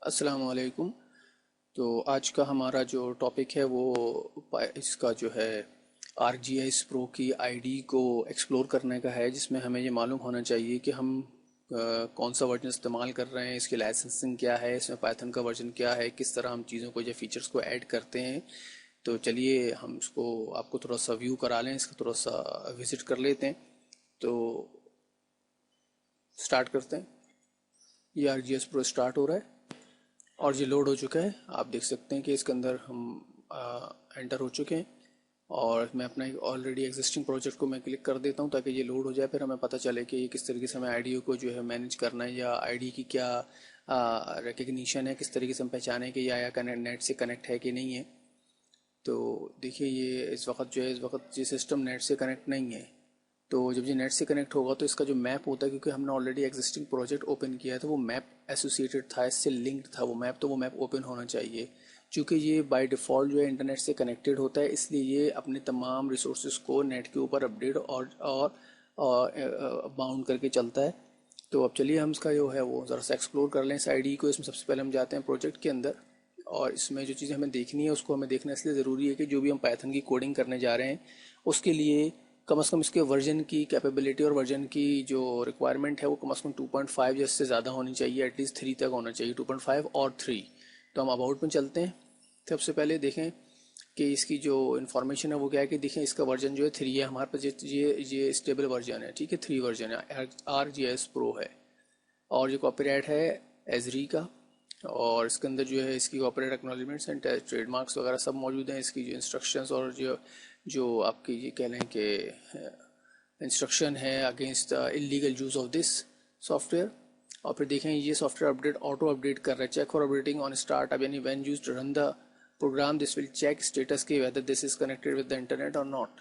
अस्सलाम वालेकुम। तो आज का हमारा जो टॉपिक है वो इसका जो है ArcGIS Pro की आईडी को एक्सप्लोर करने का है, जिसमें हमें ये मालूम होना चाहिए कि हम कौन सा वर्जन इस्तेमाल कर रहे हैं, इसकी लाइसेंसिंग क्या है, इसमें पाइथन का वर्जन क्या है, किस तरह हम चीज़ों को या फीचर्स को ऐड करते हैं। तो चलिए हम इसको आपको थोड़ा सा व्यू करा लें, इसका थोड़ा सा विजिट कर लेते हैं। तो स्टार्ट करते हैं। ये ArcGIS Pro स्टार्ट हो रहा है और ये लोड हो चुका है। आप देख सकते हैं कि इसके अंदर हम एंटर हो चुके हैं। और मैं अपना ऑलरेडी एग्जिस्टिंग प्रोजेक्ट को मैं क्लिक कर देता हूं ताकि ये लोड हो जाए, फिर हमें पता चले कि ये किस तरीके से हमें आईडी को जो है मैनेज करना है, या आईडी की क्या रिकग्निशन है, किस तरीके से हम पहचाने कि या कनेक्ट नेट से कनेक्ट है कि नहीं है। तो देखिए ये इस वक्त जो है, इस वक्त ये सिस्टम नेट से कनेक्ट नहीं है। तो जब ये नेट से कनेक्ट होगा तो इसका जो मैप होता है, क्योंकि हमने ऑलरेडी एग्जिस्टिंग प्रोजेक्ट ओपन किया है तो वो मैप एसोसिएटेड था, इससे लिंक्ड था वो मैप, तो वो मैप ओपन होना चाहिए। चूँकि ये बाय डिफ़ॉल्ट जो है इंटरनेट से कनेक्टेड होता है, इसलिए ये अपने तमाम रिसोर्सेज को नेट के ऊपर अपडेट और बाउंड करके चलता है। तो अब चलिए हम इसका जो है वो ज़रा सा एक्सप्लोर कर लें इस आईडी को। इसमें सबसे पहले हम जाते हैं प्रोजेक्ट के अंदर, और इसमें जो चीज़ें हमें देखनी है उसको हमें देखना इसलिए ज़रूरी है कि जो भी हम पाइथन की कोडिंग करने जा रहे हैं उसके लिए कम से कम इसके वर्जन की कैपेबिलिटी और वर्जन की जो रिक्वायरमेंट है वो कम से कम 2.5 या इससे ज़्यादा होनी चाहिए, एटलीस्ट 3 तक होना चाहिए, 2.5 और 3। तो हम अबाउट में चलते हैं। सबसे पहले देखें कि इसकी जो इन्फॉर्मेशन है वो क्या है, कि देखें इसका वर्जन जो है 3 है हमारे पास। ये स्टेबल वर्जन है, ठीक है, 3 वर्जन है, ArcGIS Pro है। और ये कॉपीराइट है एजरी का, और इसके अंदर जो है इसकी कॉपीराइट एक्नॉलेजमेंट्स एंड ट्रेडमार्क्स वगैरह सब मौजूद हैं। इसकी जो इंस्ट्रक्शंस और जो जो आपकी ये कह लें कि इंस्ट्रक्शन है against the illegal use of this software. और फिर देखें ये सॉफ्टवेयर अपडेट ऑटो अपडेट कर रहा है, check for updating on start. अब यानी when used to run the program this will check status के whether this is connected with the internet और नॉट।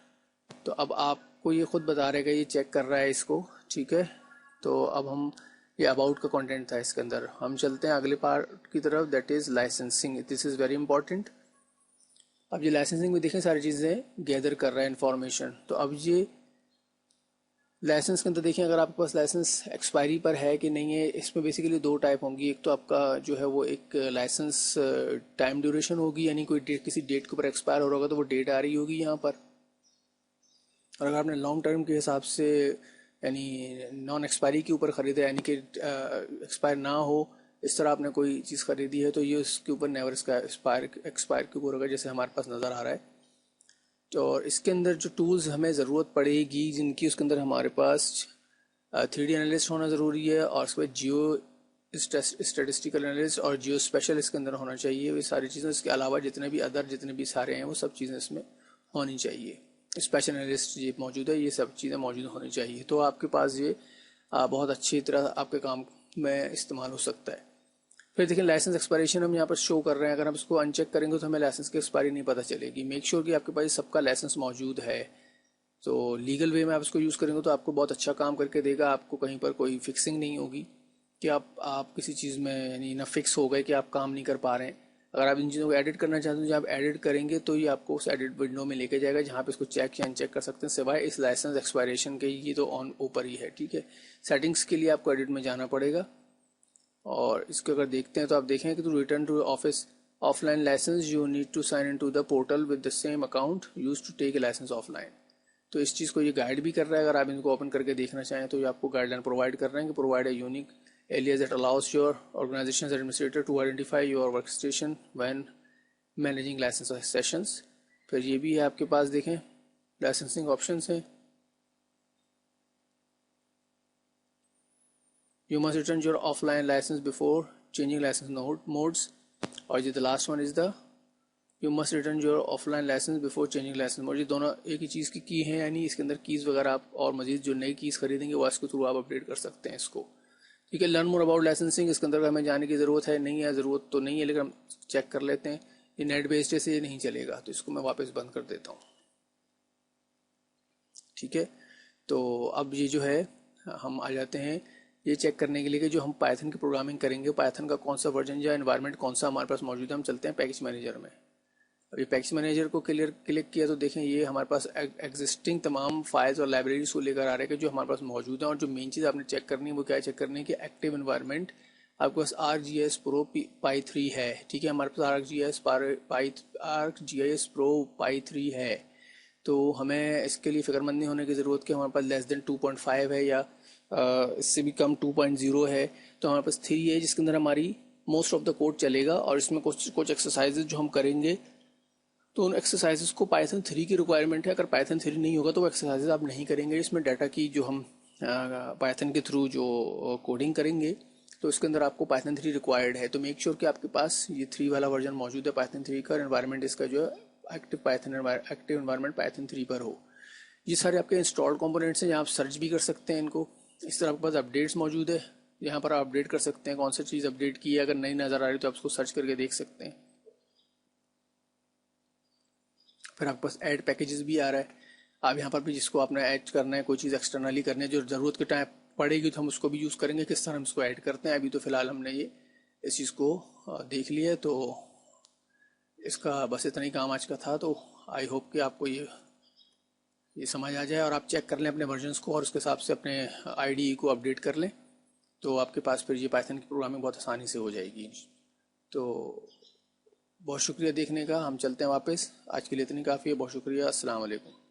तो अब आपको ये खुद बता रहेगा, ये चेक कर रहा है इसको, ठीक है। तो अब हम ये अबाउट का कंटेंट था इसके अंदर, हम चलते हैं अगले पार्ट की तरफ, that is licensing. This is very important. अब ये लाइसेंसिंग में देखें सारी चीज़ें गैदर कर रहा है इन्फॉर्मेशन। तो अब ये लाइसेंस के अंदर देखें, अगर आपके पास लाइसेंस एक्सपायरी पर है कि नहीं है, इसमें बेसिकली दो टाइप होंगी। एक तो आपका जो है वो एक लाइसेंस टाइम ड्यूरेशन होगी, यानी कोई डेट किसी डेट के ऊपर एक्सपायर हो रहा होगा तो वो डेट आ रही होगी यहाँ पर। और अगर आपने लॉन्ग टर्म के हिसाब से यानी नॉन एक्सपायरी के ऊपर ख़रीदा, यानी कि एक्सपायर ना हो इस तरह आपने कोई चीज़ खरीदी है, तो ये उसके ऊपर नेवर इसका एक्सपायर के ऊपर होगा, जैसे हमारे पास नज़र आ रहा है। और इसके अंदर जो टूल्स हमें ज़रूरत पड़ेगी जिनकी, उसके अंदर हमारे पास 3D एनालिस्ट होना ज़रूरी है, और उसके बाद जियो स्टेटिस्टिकल एनालिस्ट और जियो स्पेशल इसके अंदर होना चाहिए। ये सारी चीज़ें, इसके अलावा जितने भी अदर जितने भी सारे हैं वो सब चीज़ें इसमें होनी चाहिए। स्पेशल एनालिस्ट ये मौजूद है, ये सब चीज़ें मौजूद होनी चाहिए। तो आपके पास ये बहुत अच्छी तरह आपके काम में इस्तेमाल हो सकता है। फिर देखिए लाइसेंस एक्सपायरेशन हम यहाँ पर शो कर रहे हैं, अगर हम इसको अनचेक करेंगे तो हमें लाइसेंस की एक्सपायरी नहीं पता चलेगी। मेक श्योर कि आपके पास सबका लाइसेंस मौजूद है। तो लीगल वे में आप इसको यूज़ करेंगे तो आपको बहुत अच्छा काम करके देगा, आपको कहीं पर कोई फिक्सिंग नहीं होगी कि आप किसी चीज़ में यानी ना फिक्स हो गए कि आप काम नहीं कर पा रहे हैं। अगर आप इन चीज़ों को एडिट करना चाहते हैं, जब आप एडिट करेंगे तो ये आपको उस एडिट विंडो में लेके जाएगा जहाँ पे इसको चेक या अनचेक कर सकते हैं, सिवाय इस लाइसेंस एक्सपायरेशन के। ये तो ऑन ऊपर ही है, ठीक है। सेटिंग्स के लिए आपको एडिट में जाना पड़ेगा। और इसको अगर देखते हैं तो आप देखें कि to return to office offline licence you need to sign in to the portal with the same account use to take a licence offline. तो इस चीज़ को ये गाइड भी कर रहा है। अगर आप इनको ओपन करके देखना चाहें तो ये आपको गाइडलाइन प्रोवाइड कर रहे हैं कि provide a unique alias that allows your organisation administrator to identify your work station when managing licence sessions. फिर ये भी है आपके पास, देखें लाइसेंसिंग ऑप्शंस हैं। You must return your offline license before changing license modes. और ये the last one is the you must return your offline license before changing license mode। ये दोनों एक ही चीज़ की की है, यानी इसके अंदर कीज़ वगैरह आप और मजीद जो नई कीज़ खरीदेंगे वो इसके थ्रू आप अपडेट कर सकते हैं इसको, ठीक है। लर्न मोर अबाउट लाइसेंसिंग, इसके अंदर हमें जाने की ज़रूरत है नहीं है, ज़रूरत तो नहीं है, लेकिन हम चेक कर लेते हैं। ये नेट बेस्ड है से ये नहीं चलेगा, तो इसको मैं वापस बंद कर देता हूँ, ठीक है। तो अब ये जो है हम आ जाते हैं ये चेक करने के लिए कि जो हम पाइथन की प्रोग्रामिंग करेंगे पाइथन का कौन सा वर्जन या एनवायरनमेंट कौन सा हमारे पास मौजूद है। हम चलते हैं पैकेज मैनेजर में। अब ये पैकेज मैनेजर को क्लिक किया तो देखें ये हमारे पास एग्जिस्टिंग तमाम फाइल्स और लाइब्रेरीज को लेकर आ रहे हैं कि जो हमारे पास मौजूद है। और जो मेन चीज़ आपने चेक करनी है वो क्या चेक करनी है कि एक्टिव एनवायरनमेंट आपके पास ArcGIS Pro पाई 3 है, ठीक है, हमारे पास ArcGIS Pro पाई 3 है। तो हमें इसके लिए फिक्रमंद नहीं होने की ज़रूरत कि हमारे पास लेस देन 2.5 है या इससे भी कम 2.0 है। तो हमारे पास 3 है जिसके अंदर हमारी मोस्ट ऑफ द कोड चलेगा, और इसमें कुछ कुछ एक्सरसाइजेज जो हम करेंगे तो उन एक्सरसाइजेस को पाइथन 3 की रिक्वायरमेंट है। अगर पाइथन 3 नहीं होगा तो वो एक्सरसाइजेज आप नहीं करेंगे। इसमें डाटा की जो हम पाइथन के थ्रू जो कोडिंग करेंगे तो इसके अंदर आपको पाइथन 3 रिक्वायर्ड है। तो मेक श्योर कि आपके पास ये 3 वाला वर्जन मौजूद है पाइथन 3 का, एनवायरनमेंट इसका जो है एक्टिव एनवायरनमेंट पाइथन 3 पर हो। ये सारे आपके इंस्टॉल्ड कंपोनेंट्स हैं, यहाँ आप सर्च भी कर सकते हैं इनको। इस तरह आपके पास अपडेट्स मौजूद है, यहाँ पर आप अपडेट कर सकते हैं कौन सी चीज़ अपडेट की है। अगर नई नज़र आ रही तो आप उसको सर्च करके देख सकते हैं। फिर आपके पास ऐड पैकेजेस भी आ रहा है। आप यहाँ पर भी जिसको आपने ऐड करना है, कोई चीज़ एक्सटर्नली करनी है जो ज़रूरत के टाइम पड़ेगी तो हम उसको भी यूज़ करेंगे। किस तरह हम इसको ऐड करते हैं, अभी तो फिलहाल हमने ये इस चीज़ को देख लिया है। तो इसका बस इतना ही काम आज का था। तो आई होप कि आपको ये समझ आ जाए और आप चेक कर लें अपने वर्जन्स को और उसके हिसाब से अपने IDE को अपडेट कर लें। तो आपके पास फिर ये पाइथन की प्रोग्रामिंग बहुत आसानी से हो जाएगी। तो बहुत शुक्रिया देखने का। हम चलते हैं वापस, आज के लिए इतनी काफ़ी है। बहुत शुक्रिया, अस्सलाम वालेकुम।